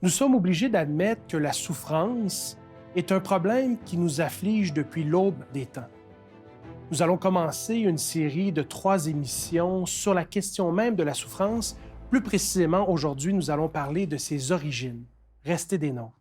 Nous sommes obligés d'admettre que la souffrance est un problème qui nous afflige depuis l'aube des temps. Nous allons commencer une série de 3 émissions sur la question même de la souffrance. Plus précisément, aujourd'hui, nous allons parler de ses origines. Restez des nôtres.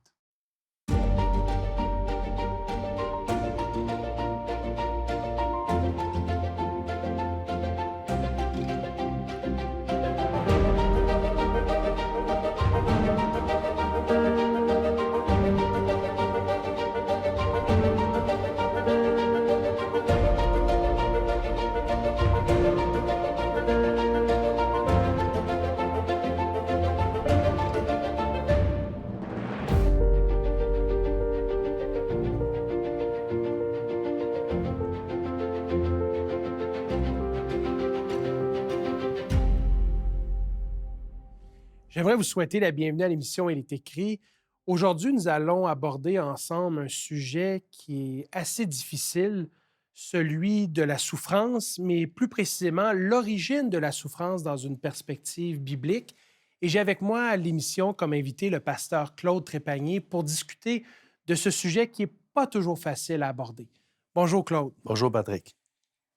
J'aimerais vous souhaiter la bienvenue à l'émission Il est écrit. Aujourd'hui, nous allons aborder ensemble un sujet qui est assez difficile, celui de la souffrance, mais plus précisément l'origine de la souffrance dans une perspective biblique. Et j'ai avec moi à l'émission comme invité le pasteur Claude Trépanier pour discuter de ce sujet qui n'est pas toujours facile à aborder. Bonjour Claude. Bonjour Patrick.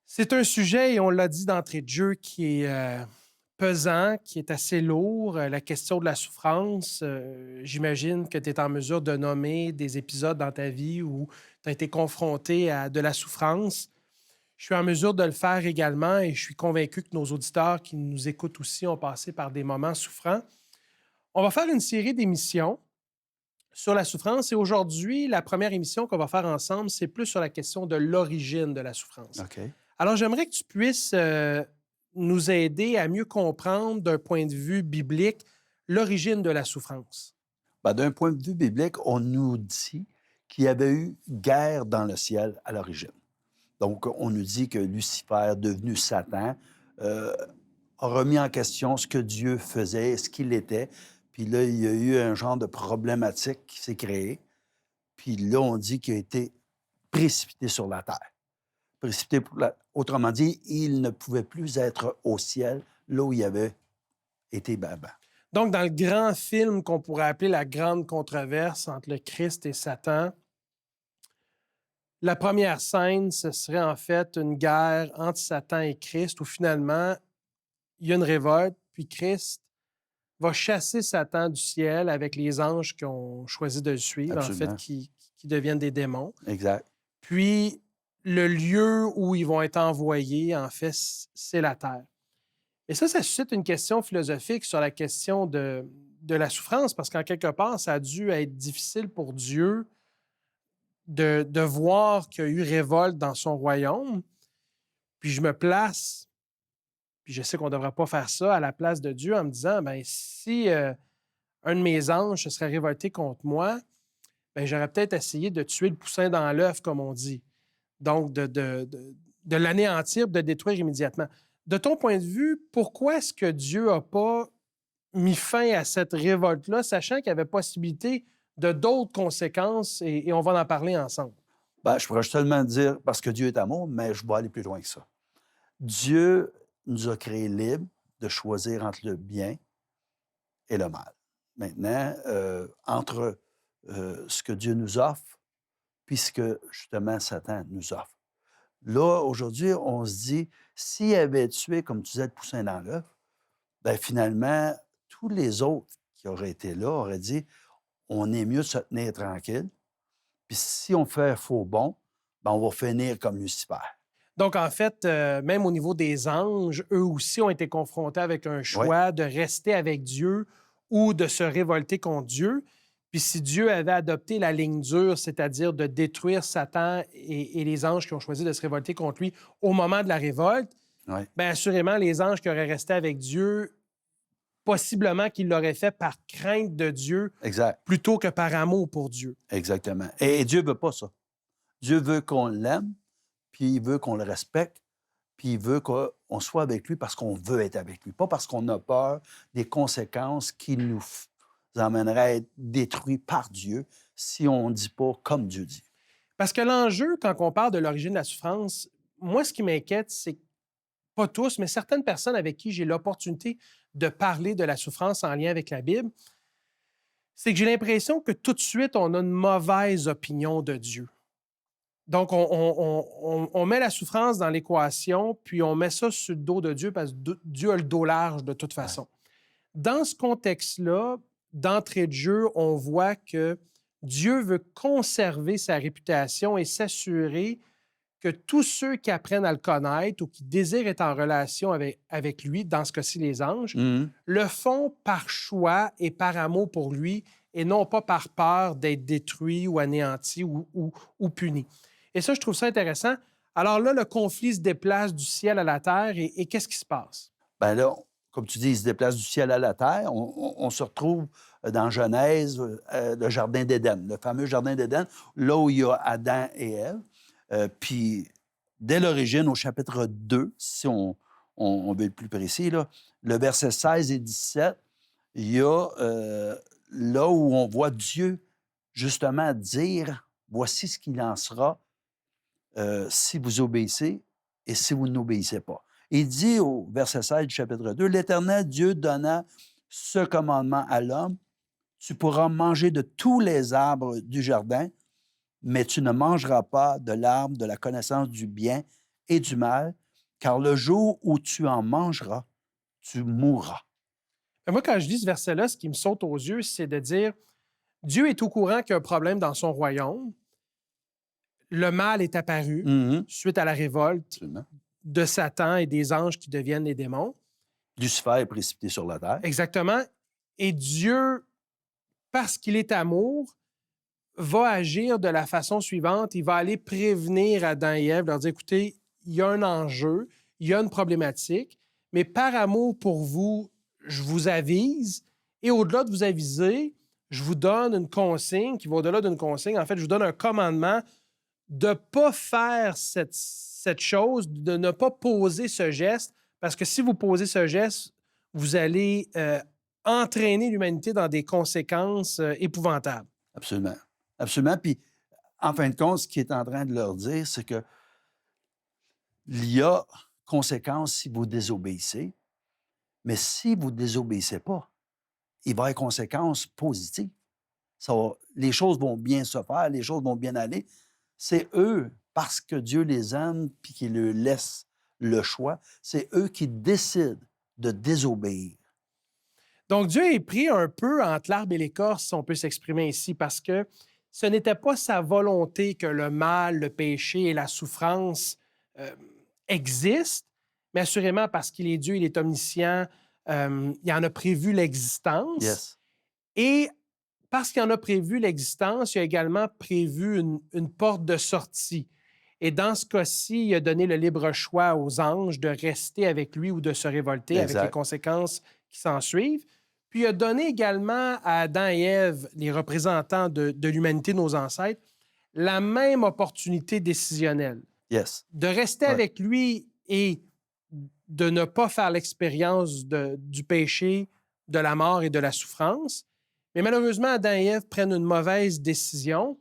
C'est un sujet, et on l'a dit d'entrée de jeu, qui est pesant, qui est assez lourd. La question de la souffrance, j'imagine que tu es en mesure de nommer des épisodes dans ta vie où tu as été confronté à de la souffrance. Je suis en mesure de le faire également et je suis convaincu que nos auditeurs qui nous écoutent aussi ont passé par des moments souffrants. On va faire une série d'émissions sur la souffrance et aujourd'hui, la première émission qu'on va faire ensemble, c'est plus sur la question de l'origine de la souffrance. OK. Alors, j'aimerais que tu puisses nous aider à mieux comprendre d'un point de vue biblique l'origine de la souffrance. D'un point de vue biblique, on nous dit qu'il y avait eu guerre dans le ciel à l'origine. Donc, on nous dit que Lucifer, devenu Satan, a remis en question ce que Dieu faisait, ce qu'il était. Puis là, il y a eu un genre de problématique qui s'est créée. Puis là, on dit qu'il a été précipité sur la terre. Autrement dit, il ne pouvait plus être au ciel, là où il avait été baba. Donc, dans le grand film qu'on pourrait appeler la grande controverse entre le Christ et Satan, la première scène, ce serait en fait une guerre entre Satan et Christ où finalement, il y a une révolte, puis Christ va chasser Satan du ciel avec les anges qui ont choisi de le suivre, Absolument. en fait, qui deviennent des démons. Exact. Puis, le lieu où ils vont être envoyés, en fait, c'est la terre. Et ça suscite une question philosophique sur la question de la souffrance, parce qu'en quelque part, ça a dû être difficile pour Dieu de voir qu'il y a eu révolte dans son royaume. Puis je me place, puis je sais qu'on ne devrait pas faire ça, à la place de Dieu en me disant, bien, si un de mes anges se serait révolté contre moi, bien, j'aurais peut-être essayé de tuer le poussin dans l'œuf, comme on dit. Donc, de l'anéantir, de détruire immédiatement. De ton point de vue, pourquoi est-ce que Dieu n'a pas mis fin à cette révolte-là, sachant qu'il y avait possibilité de d'autres conséquences, et on va en parler ensemble? Je pourrais seulement dire, parce que Dieu est amour, mais je vais aller plus loin que ça. Dieu nous a créés libres de choisir entre le bien et le mal. Maintenant, entre ce que Dieu nous offre puis ce que, justement, Satan nous offre. Là, aujourd'hui, on se dit, s'il avait tué, comme tu disais, le poussin dans l'œuf, finalement, tous les autres qui auraient été là auraient dit, on est mieux de se tenir tranquille, puis si on fait faux bon, on va finir comme Lucifer. Donc, en fait, même au niveau des anges, eux aussi ont été confrontés avec un choix de rester avec Dieu ou de se révolter contre Dieu. Puis si Dieu avait adopté la ligne dure, c'est-à-dire de détruire Satan et les anges qui ont choisi de se révolter contre lui au moment de la révolte, bien assurément, les anges qui auraient resté avec Dieu, possiblement qu'ils l'auraient fait par crainte de Dieu plutôt que par amour pour Dieu. Exactement. Et Dieu ne veut pas ça. Dieu veut qu'on l'aime, puis il veut qu'on le respecte, puis il veut qu'on soit avec lui parce qu'on veut être avec lui, pas parce qu'on a peur des conséquences qui nous emmèneraient à être détruits par Dieu si on ne dit pas comme Dieu dit. Parce que l'enjeu, quand on parle de l'origine de la souffrance, moi, ce qui m'inquiète, c'est que pas tous, mais certaines personnes avec qui j'ai l'opportunité de parler de la souffrance en lien avec la Bible, c'est que j'ai l'impression que tout de suite, on a une mauvaise opinion de Dieu. Donc, on met la souffrance dans l'équation, puis on met ça sur le dos de Dieu parce que Dieu a le dos large de toute Ouais. façon. Dans ce contexte-là, d'entrée de jeu, on voit que Dieu veut conserver sa réputation et s'assurer que tous ceux qui apprennent à le connaître ou qui désirent être en relation avec lui, dans ce cas-ci les anges, Mhm. le font par choix et par amour pour lui et non pas par peur d'être détruits ou anéantis ou punis. Et ça, je trouve ça intéressant. Alors là, le conflit se déplace du ciel à la terre et qu'est-ce qui se passe? Ben là, comme tu dis, il se déplace du ciel à la terre. On se retrouve dans Genèse, le Jardin d'Éden, le fameux Jardin d'Éden, là où il y a Adam et Ève. Puis, dès l'origine, au chapitre 2, si on veut être plus précis, là, le verset 16 et 17, il y a là où on voit Dieu justement dire, voici ce qu'il en sera si vous obéissez et si vous n'obéissez pas. Il dit au verset 16 du chapitre 2, l'Éternel Dieu donna ce commandement à l'homme, tu pourras manger de tous les arbres du jardin, mais tu ne mangeras pas de l'arbre de la connaissance du bien et du mal, car le jour où tu en mangeras, tu mourras. Mais moi, quand je lis ce verset-là, ce qui me saute aux yeux, c'est de dire, Dieu est au courant qu'il y a un problème dans son royaume. Le mal est apparu Mhm. suite à la révolte Absolument. de Satan et des anges qui deviennent les démons. Lucifer est précipité sur la terre. Exactement. Et Dieu, parce qu'il est amour, va agir de la façon suivante. Il va aller prévenir Adam et Ève, leur dire, écoutez, il y a un enjeu, il y a une problématique, mais par amour pour vous, je vous avise. Et au-delà de vous aviser, je vous donne une consigne qui va au-delà d'une consigne. En fait, je vous donne un commandement de ne pas faire cette chose, de ne pas poser ce geste, parce que si vous posez ce geste, vous allez entraîner l'humanité dans des conséquences épouvantables. Absolument. Absolument. Puis, en fin de compte, ce qu'il est en train de leur dire, c'est que il y a conséquences si vous désobéissez, mais si vous ne désobéissez pas, il va y avoir conséquences positives. Les choses vont bien se faire, les choses vont bien aller. C'est eux, parce que Dieu les aime puis qu'il leur laisse le choix, c'est eux qui décident de désobéir. Donc, Dieu est pris un peu entre l'arbre et l'écorce, si on peut s'exprimer ici, parce que ce n'était pas sa volonté que le mal, le péché et la souffrance euh, existent, mais assurément parce qu'il est Dieu, il est omniscient, il en a prévu l'existence. Yes. Et parce qu'il en a prévu l'existence, il a également prévu une porte de sortie. Et dans ce cas-ci, il a donné le libre choix aux anges de rester avec lui ou de se révolter avec les Exact. conséquences qui s'en suivent. Puis il a donné également à Adam et Ève, les représentants de l'humanité, nos ancêtres, la même opportunité décisionnelle Yes. de rester Ouais. avec lui et de ne pas faire l'expérience du péché, de la mort et de la souffrance. Mais malheureusement, Adam et Ève prennent une mauvaise décision.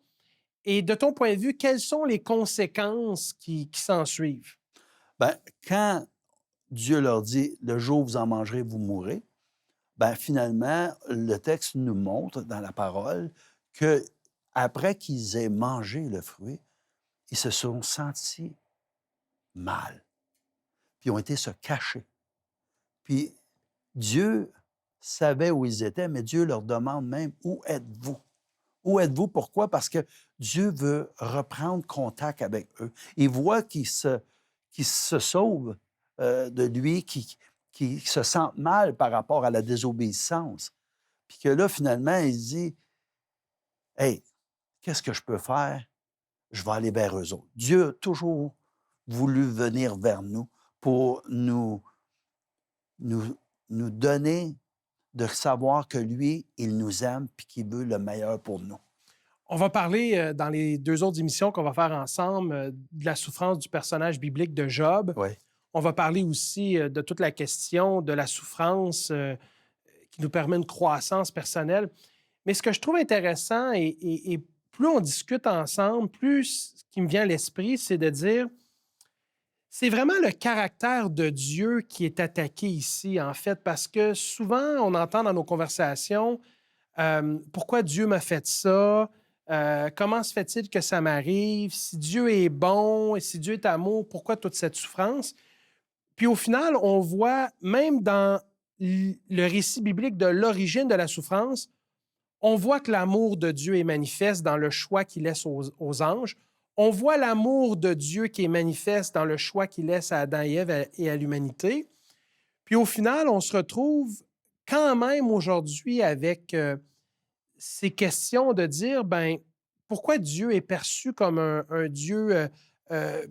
Et de ton point de vue, quelles sont les conséquences qui s'en suivent? Ben, quand Dieu leur dit « le jour où vous en mangerez, vous mourrez », ben, finalement, le texte nous montre dans la parole que après qu'ils aient mangé le fruit, ils se sont sentis mal, puis ils ont été se cacher. Puis Dieu savait où ils étaient, mais Dieu leur demande même « Où êtes-vous? » Où êtes-vous? Pourquoi? Parce que Dieu veut reprendre contact avec eux. Il voit qu'ils se sauvent de lui, qui se sentent mal par rapport à la désobéissance. Puis que là, finalement, il dit « Hey, qu'est-ce que je peux faire? Je vais aller vers eux autres. » Dieu a toujours voulu venir vers nous pour nous donner de savoir que lui, il nous aime puis qu'il veut le meilleur pour nous. On va parler dans les 2 autres émissions qu'on va faire ensemble de la souffrance du personnage biblique de Job. Oui. On va parler aussi de toute la question de la souffrance qui nous permet une croissance personnelle. Mais ce que je trouve intéressant, et plus on discute ensemble, plus ce qui me vient à l'esprit, c'est de dire, c'est vraiment le caractère de Dieu qui est attaqué ici, en fait, parce que souvent, on entend dans nos conversations, Pourquoi Dieu m'a fait ça? Comment se fait-il que ça m'arrive? Si Dieu est bon et si Dieu est amour, pourquoi toute cette souffrance? Puis au final, on voit, même dans le récit biblique de l'origine de la souffrance, on voit que l'amour de Dieu est manifeste dans le choix qu'il laisse aux anges. On voit l'amour de Dieu qui est manifeste dans le choix qu'il laisse à Adam et Ève et à l'humanité. Puis au final, on se retrouve quand même aujourd'hui avec ces questions de dire, ben, pourquoi Dieu est perçu comme un Dieu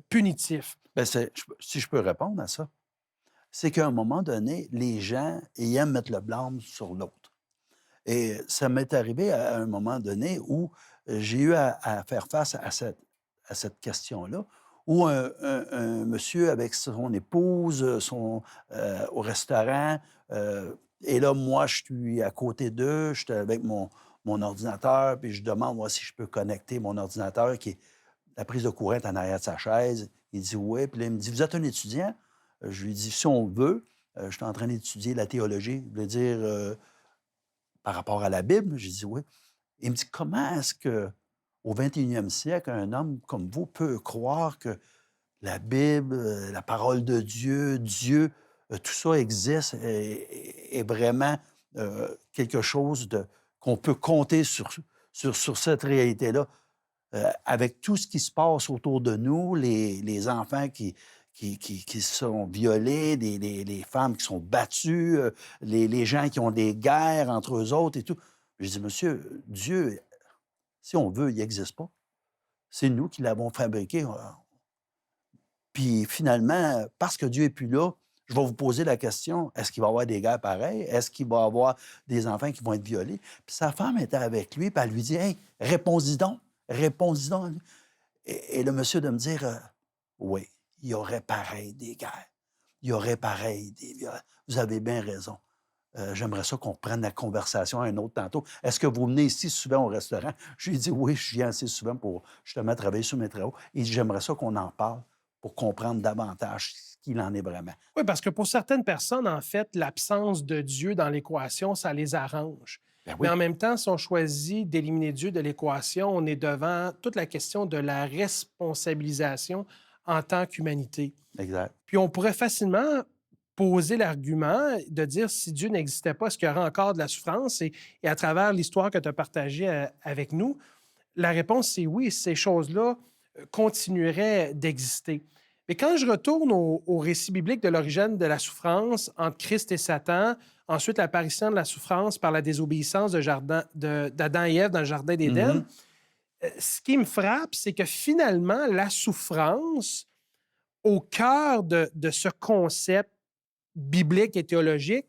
punitif? Ben, si je peux répondre à ça, c'est qu'à un moment donné, les gens ils aiment mettre le blâme sur l'autre. Et ça m'est arrivé à un moment donné où j'ai eu à faire face à cette question-là, où un monsieur avec son épouse au restaurant, et là, moi, je suis à côté d'eux, j'étais avec mon ordinateur, puis je demande, moi, si je peux connecter mon ordinateur, qui est la prise de courant est en arrière de sa chaise. Il dit, oui. Puis là, il me dit, vous êtes un étudiant? Je lui dis, si on veut, je suis en train d'étudier la théologie. Je veux dire, par rapport à la Bible, j'ai dit oui. Il me dit, comment est-ce que au 21e siècle, un homme comme vous peut croire que la Bible, la parole de Dieu, Dieu, tout ça existe et vraiment quelque chose qu'on peut compter sur cette réalité-là, avec tout ce qui se passe autour de nous, les enfants qui sont violés, les femmes qui sont battues, les gens qui ont des guerres entre eux autres et tout. Je dis, monsieur, Dieu, si on veut, il n'existe pas. C'est nous qui l'avons fabriqué. Puis finalement, parce que Dieu n'est plus là, je vais vous poser la question, est-ce qu'il va y avoir des guerres pareilles? Est-ce qu'il va y avoir des enfants qui vont être violés? Puis sa femme était avec lui, puis elle lui dit, hey, réponds-y donc, réponds-y donc. Et le monsieur de me dire, oui, il y aurait pareil des guerres. Il y aurait pareil des violences. Vous avez bien raison. J'aimerais ça qu'on prenne la conversation à un autre tantôt. Est-ce que vous venez ici souvent au restaurant? Je lui ai dit oui, je viens assez souvent pour justement travailler sur mes travaux. Et j'aimerais ça qu'on en parle pour comprendre davantage ce qu'il en est vraiment. Oui, parce que pour certaines personnes, en fait, l'absence de Dieu dans l'équation, ça les arrange. Ben Mais oui, en même temps, si on choisit d'éliminer Dieu de l'équation, on est devant toute la question de la responsabilisation en tant qu'humanité. exact. Puis on pourrait facilement poser l'argument de dire si Dieu n'existait pas, est-ce qu'il y aurait encore de la souffrance? Et à travers l'histoire que tu as partagée avec nous, la réponse c'est oui, ces choses-là continueraient d'exister. Mais quand je retourne au récit biblique de l'origine de la souffrance entre Christ et Satan, ensuite l'apparition de la souffrance par la désobéissance d'Adam et Ève dans le Jardin d'Éden, Mhm. ce qui me frappe, c'est que finalement, la souffrance, au cœur de ce concept biblique et théologique,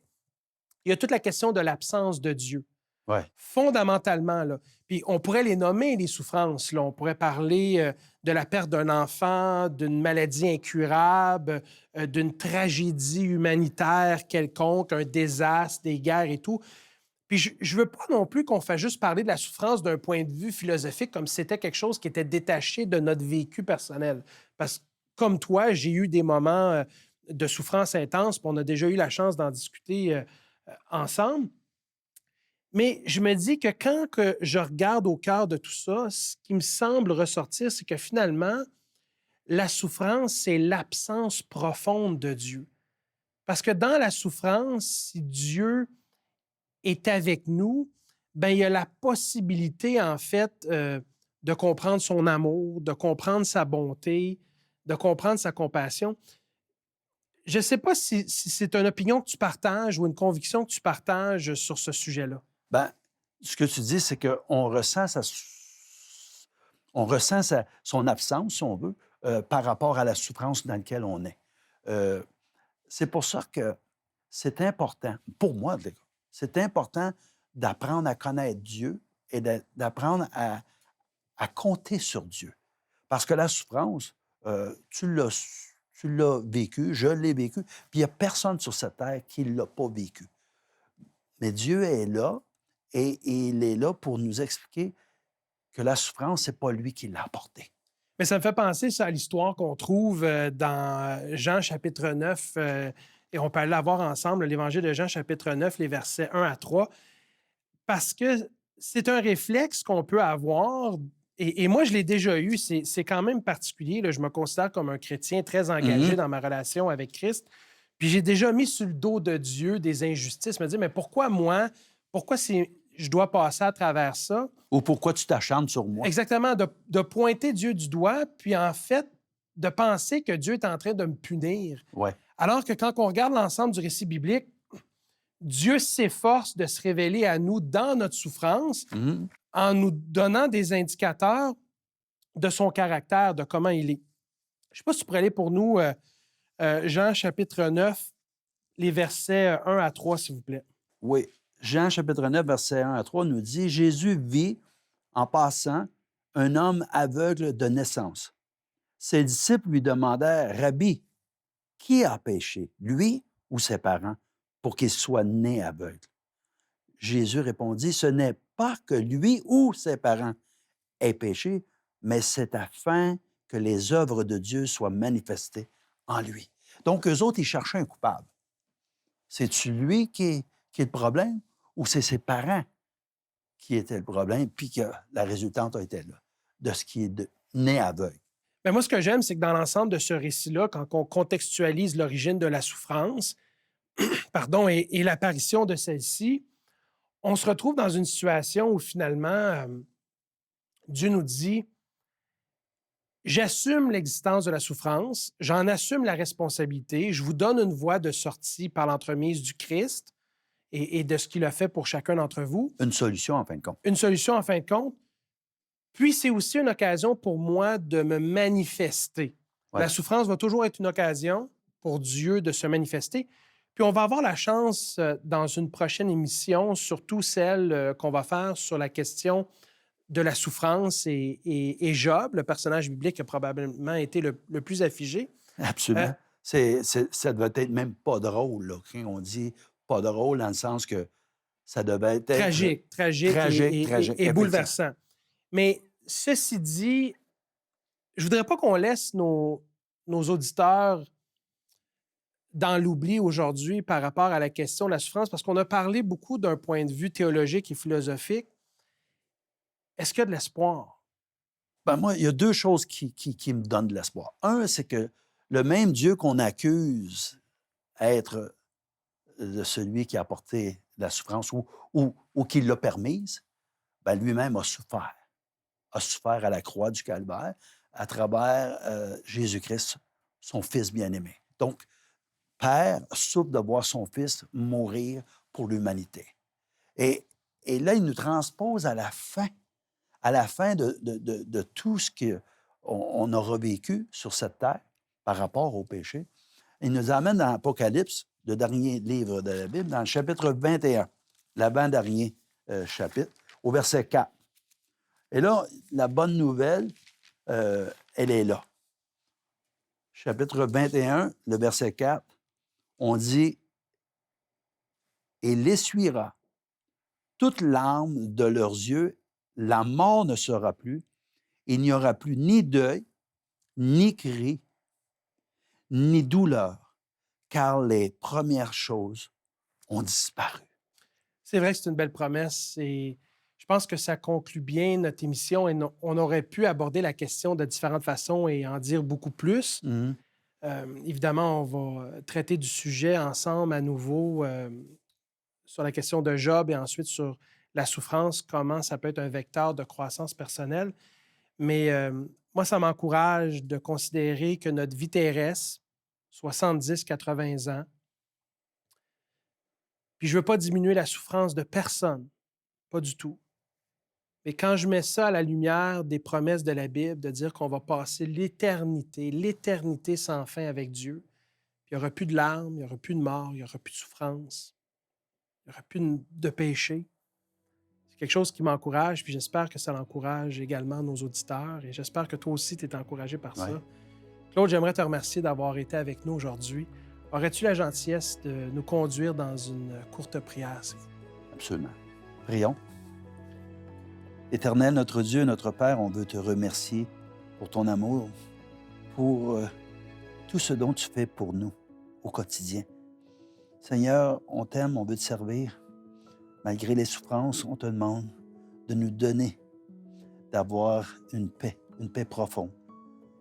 il y a toute la question de l'absence de Dieu. Ouais. Fondamentalement, là. Puis on pourrait les nommer, les souffrances. Là. On pourrait parler de la perte d'un enfant, d'une maladie incurable, d'une tragédie humanitaire quelconque, un désastre, des guerres et tout. Puis je ne veux pas non plus qu'on fasse juste parler de la souffrance d'un point de vue philosophique comme si c'était quelque chose qui était détaché de notre vécu personnel. Parce que, comme toi, j'ai eu des moments de souffrance intense, puis on a déjà eu la chance d'en discuter ensemble. Mais je me dis que quand que je regarde au cœur de tout ça, ce qui me semble ressortir, c'est que finalement, la souffrance, c'est l'absence profonde de Dieu. Parce que dans la souffrance, si Dieu est avec nous, ben, il y a la possibilité, en fait, de comprendre son amour, de comprendre sa bonté, de comprendre sa compassion. Je ne sais pas si c'est une opinion que tu partages ou une conviction que tu partages sur ce sujet-là. Ben, ce que tu dis, c'est qu'on ressent on ressent son absence, si on veut, par rapport à la souffrance dans laquelle on est. Euh, c'est pour ça que c'est important, pour moi, les gars, c'est important d'apprendre à connaître Dieu et d'apprendre à compter sur Dieu. Parce que la souffrance, tu l'as vécu, je l'ai vécu, puis il n'y a personne sur cette terre qui ne l'a pas vécu. Mais Dieu est là et il est là pour nous expliquer que la souffrance, ce n'est pas lui qui l'a apportée. Mais ça me fait penser ça, à l'histoire qu'on trouve dans Jean chapitre 9, et on peut aller la voir ensemble, l'Évangile de Jean chapitre 9, les versets 1 à 3. parce que c'est un réflexe qu'on peut avoir, et moi, je l'ai déjà eu, c'est quand même particulier. Là, je me considère comme un chrétien très engagé Mhm. dans ma relation avec Christ. Puis j'ai déjà mis sur le dos de Dieu des injustices, me dire, mais pourquoi moi? Pourquoi je dois passer à travers ça? Ou pourquoi tu t'acharnes sur moi? Exactement, de pointer Dieu du doigt, puis en fait, de penser que Dieu est en train de me punir. Ouais. Alors que quand on regarde l'ensemble du récit biblique, Dieu s'efforce de se révéler à nous dans notre souffrance Mhm. en nous donnant des indicateurs de son caractère, de comment il est. Je ne sais pas si tu pourrais aller pour nous, Jean chapitre 9, les versets 1 à 3, s'il vous plaît. Oui. Jean chapitre 9, verset 1 à 3 nous dit, Jésus vit, en passant, un homme aveugle de naissance. Ses disciples lui demandèrent, Rabbi, qui a péché, lui ou ses parents, pour qu'il soit né aveugle? Jésus répondit, ce n'est pas que lui ou ses parents aient péché, mais c'est afin que les œuvres de Dieu soient manifestées en lui. Donc, eux autres, ils cherchaient un coupable. C'est-tu lui qui est le problème ou c'est ses parents qui étaient le problème, puis que la résultante a été là, de ce qui est né aveugle? Mais moi, ce que j'aime, c'est que dans l'ensemble de ce récit-là, quand on contextualise l'origine de la souffrance, pardon, et l'apparition de celle-ci, on se retrouve dans une situation où finalement, Dieu nous dit, j'assume l'existence de la souffrance, j'en assume la responsabilité, je vous donne une voie de sortie par l'entremise du Christ et de ce qu'il a fait pour chacun d'entre vous, Une solution, en fin de compte. une solution en fin de compte. Puis c'est aussi une occasion pour moi de me manifester. Ouais. La souffrance va toujours être une occasion pour Dieu de se manifester. Puis on va avoir la chance, dans une prochaine émission, surtout celle qu'on va faire sur la question de la souffrance et Job, le personnage biblique qui a probablement été le plus affligé. Absolument. Ça devait être même pas drôle, là, quand on dit pas drôle, dans le sens que ça devait être Tragique, tragique, tragique, tragique, et effectivement. bouleversant. Mais ceci dit, je voudrais pas qu'on laisse nos auditeurs dans l'oubli aujourd'hui par rapport à la question de la souffrance, parce qu'on a parlé beaucoup d'un point de vue théologique et philosophique. Est-ce qu'il y a de l'espoir? Ben moi, il y a deux choses qui me donnent de l'espoir. Un, c'est que le même Dieu qu'on accuse être de celui qui a apporté la souffrance ou qui l'a permise, ben lui-même a souffert. A souffert à la croix du Calvaire à travers Jésus-Christ, son Fils bien-aimé. Donc, Père souffre de voir son Fils mourir pour l'humanité. Et, et là, il nous transpose à la fin de tout ce qu'on aura vécu sur cette terre par rapport au péché. Il nous amène dans l'Apocalypse, le dernier livre de la Bible, dans le chapitre 21, l'avant-dernier chapitre, au verset 4. Et là, la bonne nouvelle, elle est là. Chapitre 21, le verset 4, on dit « Et l'essuiera toute larme de leurs yeux, la mort ne sera plus, il n'y aura plus ni deuil, ni cri, ni douleur, car les premières choses ont disparu. » C'est vrai que c'est une belle promesse et je pense que ça conclut bien notre émission et on aurait pu aborder la question de différentes façons et en dire beaucoup plus. Mhm. Évidemment, on va traiter du sujet ensemble à nouveau sur la question de Job et ensuite sur la souffrance, comment ça peut être un vecteur de croissance personnelle. Mais moi, ça m'encourage de considérer que notre vie terrestre, 70, 80 ans, puis je ne veux pas diminuer la souffrance de personne, pas du tout. Mais quand je mets ça à la lumière des promesses de la Bible, de dire qu'on va passer l'éternité sans fin avec Dieu, puis il n'y aura plus de larmes, il n'y aura plus de mort, il n'y aura plus de souffrance, il n'y aura plus de péché. C'est quelque chose qui m'encourage, puis j'espère que ça l'encourage également nos auditeurs, et j'espère que toi aussi, tu es encouragé par ça. Ouais. Claude, j'aimerais te remercier d'avoir été avec nous aujourd'hui. Aurais-tu la gentillesse de nous conduire dans une courte prière, s'il vous plaît? Absolument. Prions. Éternel, notre Dieu, notre Père, on veut te remercier pour ton amour, pour tout ce dont tu fais pour nous au quotidien. Seigneur, on t'aime, on veut te servir. Malgré les souffrances, on te demande de nous donner, d'avoir une paix profonde.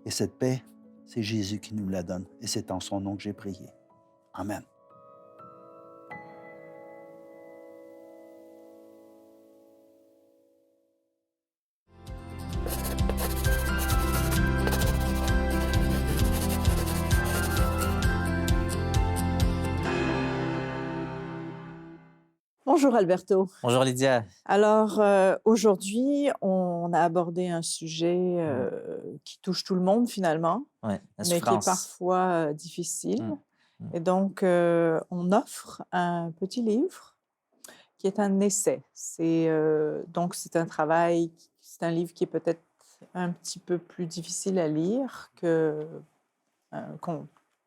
Et cette paix, c'est Jésus qui nous la donne. Et c'est en son nom que j'ai prié. Amen. Bonjour Alberto. Bonjour Lydia. Alors aujourd'hui, on a abordé un sujet qui touche tout le monde finalement, Ouais, la mais qui est souffrance. parfois difficile. Et donc, on offre un petit livre qui est un essai. Donc, c'est un travail, c'est un livre qui est peut-être un petit peu plus difficile à lire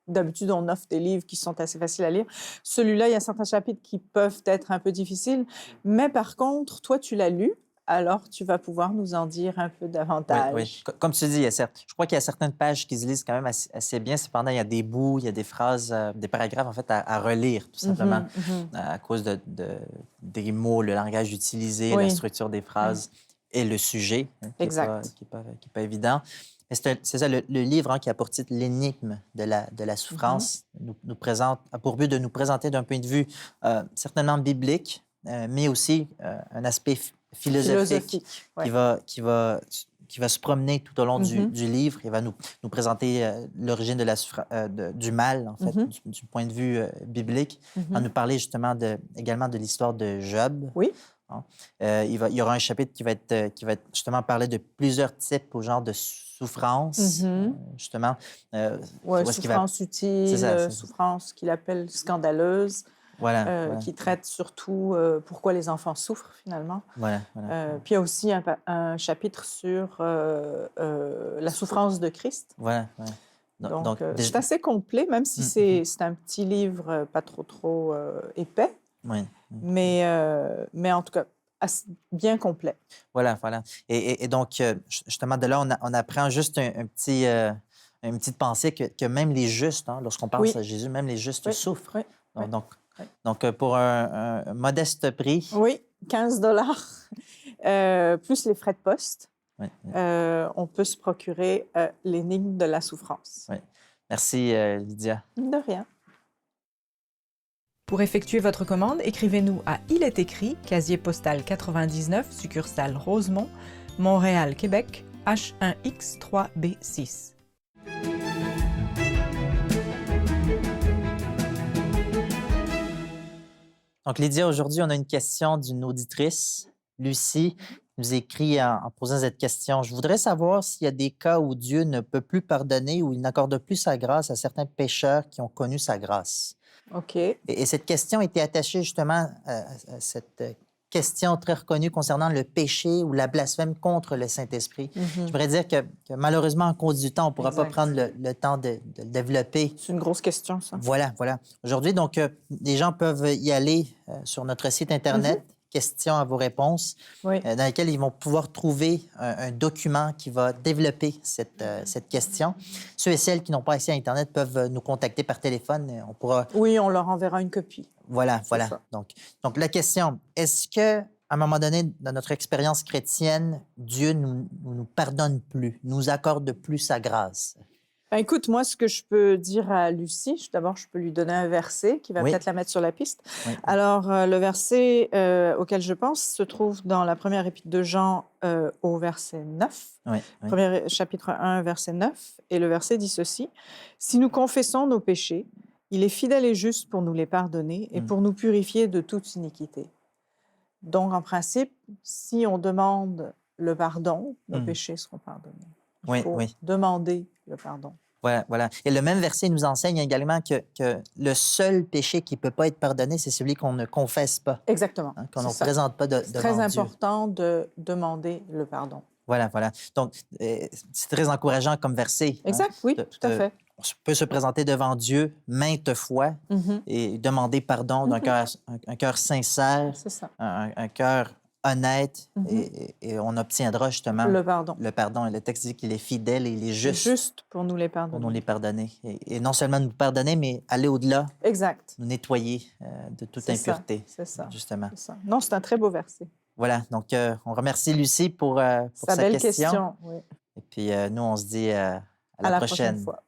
d'habitude, on offre des livres qui sont assez faciles à lire. Celui-là, il y a certains chapitres qui peuvent être un peu difficiles, mais par contre, toi, tu l'as lu, alors tu vas pouvoir nous en dire un peu davantage. Oui. Comme tu dis, je crois qu'il y a certaines pages qui se lisent quand même assez bien. Cependant, il y a des bouts, il y a des phrases, des paragraphes, en fait, à relire, tout simplement, à cause des mots, le langage utilisé, la structure des phrases et le sujet, qui n'est pas évident. C'est ça, le livre qui a pour titre L'énigme de la souffrance nous présente, a pour but de nous présenter d'un point de vue certainement biblique, mais aussi un aspect philosophique. Qui va se promener tout au long du livre. Il va nous présenter l'origine du mal, en fait, du point de vue biblique. Il va nous parler justement également de l'histoire de Job. Oui. Il y aura un chapitre qui va être justement parler de plusieurs types au genre de souffrance, justement. Souffrance utile, souffrance qu'il appelle scandaleuse, qui traite surtout pourquoi les enfants souffrent finalement. Puis il y a aussi un chapitre sur la souffrance de Christ. Donc c'est assez complet, même si c'est un petit livre pas trop épais. Mais en tout cas, bien complet. Voilà. Et donc, justement, de là, on apprend juste une petite pensée que même les justes, lorsqu'on pense à Jésus, même les justes souffrent. Donc, pour un modeste prix... Oui, 15 $ plus les frais de poste, on peut se procurer l'énigme de la souffrance. Merci, Lydia. De rien. Pour effectuer votre commande, écrivez-nous à Il est écrit, casier postal 99, succursale Rosemont, Montréal, Québec, H1X3B6. Donc, Lydia, aujourd'hui, on a une question d'une auditrice, Lucie, qui nous écrit en posant cette question. Je voudrais savoir s'il y a des cas où Dieu ne peut plus pardonner ou il n'accorde plus sa grâce à certains pécheurs qui ont connu sa grâce. OK. Et cette question était attachée justement à cette question très reconnue concernant le péché ou la blasphème contre le Saint-Esprit. Je voudrais dire que malheureusement, en cause du temps, on ne pourra pas prendre le temps de le développer. C'est une grosse question, ça. Voilà. Aujourd'hui, donc, les gens peuvent y aller sur notre site Internet, questions à vos réponses, dans lesquelles ils vont pouvoir trouver un document qui va développer cette question. Ceux et celles qui n'ont pas accès à Internet peuvent nous contacter par téléphone. On pourra... Oui, on leur enverra une copie. Voilà. Donc, la question, est-ce qu'à un moment donné, dans notre expérience chrétienne, Dieu nous pardonne plus, nous accorde plus sa grâce? Ben, écoute, moi, ce que je peux dire à Lucie, d'abord, je peux lui donner un verset qui va peut-être la mettre sur la piste. Alors, le verset auquel je pense se trouve dans la première épître de Jean au verset 9, premier chapitre 1, verset 9, et le verset dit ceci: « Si nous confessons nos péchés, il est fidèle et juste pour nous les pardonner et pour nous purifier de toute iniquité. » Donc, en principe, si on demande le pardon, nos péchés seront pardonnés. Il faut demander le pardon. Voilà. Et le même verset nous enseigne également que le seul péché qui ne peut pas être pardonné, c'est celui qu'on ne confesse pas. Exactement. Qu'on ne présente pas devant Dieu. C'est très important de demander le pardon. Voilà. Donc, c'est très encourageant comme verset. Exact, oui, tout à fait. On peut se présenter devant Dieu maintes fois et demander pardon d'un cœur sincère, C'est ça. un cœur honnête Mhm. et on obtiendra justement Le pardon. le pardon. Et le texte dit qu'il est fidèle et il est juste, Juste pour nous les pour pardonner. nous les pardonner. Et non seulement nous pardonner, mais aller au-delà, Exact. nous nettoyer de toute C'est ça, impureté. c'est ça. Justement. C'est ça. Non, c'est un très beau verset. Voilà, donc on remercie Lucie pour Sa sa belle question. oui. Et puis nous, on se dit à À la la prochaine prochaine. fois.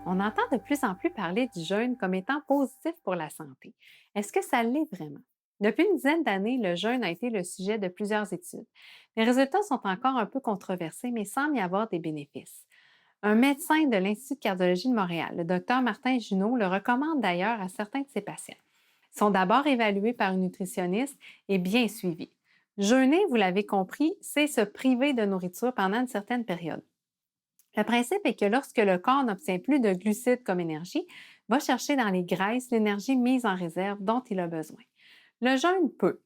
On entend de plus en plus parler du jeûne comme étant positif pour la santé. Est-ce que ça l'est vraiment? Depuis une dizaine d'années, le jeûne a été le sujet de plusieurs études. Les résultats sont encore un peu controversés, mais semble y avoir des bénéfices. Un médecin de l'Institut de cardiologie de Montréal, le docteur Martin Junot, le recommande d'ailleurs à certains de ses patients. Ils sont d'abord évalués par une nutritionniste et bien suivis. Jeûner, vous l'avez compris, c'est se priver de nourriture pendant une certaine période. Le principe est que lorsque le corps n'obtient plus de glucides comme énergie, va chercher dans les graisses l'énergie mise en réserve dont il a besoin. Le jeûne peut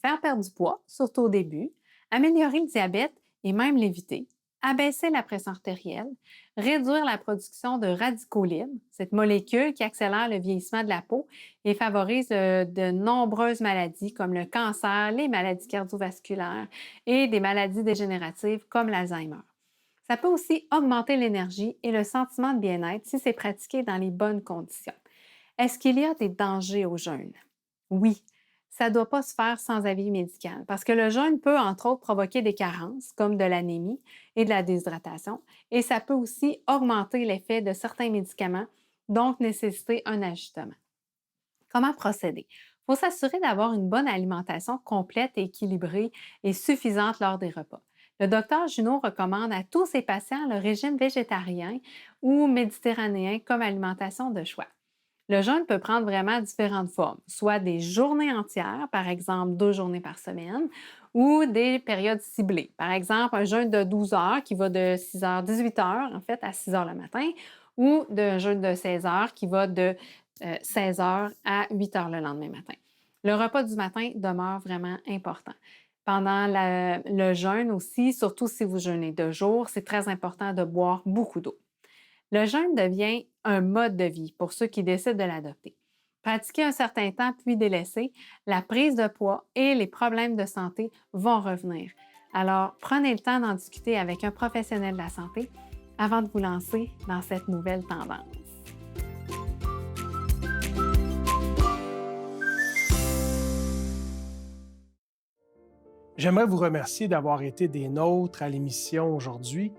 faire perdre du poids, surtout au début, améliorer le diabète et même l'éviter, abaisser la pression artérielle, réduire la production de radicaux libres, cette molécule qui accélère le vieillissement de la peau et favorise de nombreuses maladies comme le cancer, les maladies cardiovasculaires et des maladies dégénératives comme l'Alzheimer. Ça peut aussi augmenter l'énergie et le sentiment de bien-être si c'est pratiqué dans les bonnes conditions. Est-ce qu'il y a des dangers au jeûne? Oui, ça ne doit pas se faire sans avis médical parce que le jeûne peut, entre autres, provoquer des carences comme de l'anémie et de la déshydratation et ça peut aussi augmenter l'effet de certains médicaments, donc nécessiter un ajustement. Comment procéder? Il faut s'assurer d'avoir une bonne alimentation complète et équilibrée et suffisante lors des repas. Le docteur Junot recommande à tous ses patients le régime végétarien ou méditerranéen comme alimentation de choix. Le jeûne peut prendre vraiment différentes formes, soit des journées entières, par exemple 2 journées par semaine, ou des périodes ciblées. Par exemple, un jeûne de 12 heures qui va de 6 h, 18 h en fait, à 6 h le matin, ou un jeûne de 16 heures qui va de 16 h à 8 h le lendemain matin. Le repas du matin demeure vraiment important. Pendant le jeûne aussi, surtout si vous jeûnez de jour, c'est très important de boire beaucoup d'eau. Le jeûne devient un mode de vie pour ceux qui décident de l'adopter. Pratiquer un certain temps puis délaisser, la prise de poids et les problèmes de santé vont revenir. Alors, prenez le temps d'en discuter avec un professionnel de la santé avant de vous lancer dans cette nouvelle tendance. J'aimerais vous remercier d'avoir été des nôtres à l'émission aujourd'hui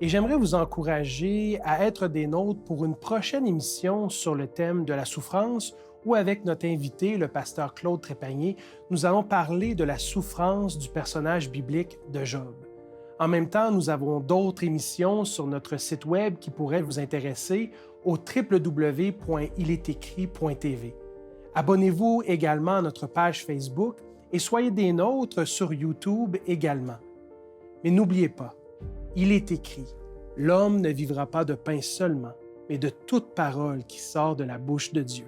et j'aimerais vous encourager à être des nôtres pour une prochaine émission sur le thème de la souffrance où, avec notre invité, le pasteur Claude Trépanier, nous allons parler de la souffrance du personnage biblique de Job. En même temps, nous avons d'autres émissions sur notre site web qui pourraient vous intéresser au www.ilétécrit.tv. Abonnez-vous également à notre page Facebook et soyez des nôtres sur YouTube également. Mais n'oubliez pas, il est écrit, l'homme ne vivra pas de pain seulement, mais de toute parole qui sort de la bouche de Dieu.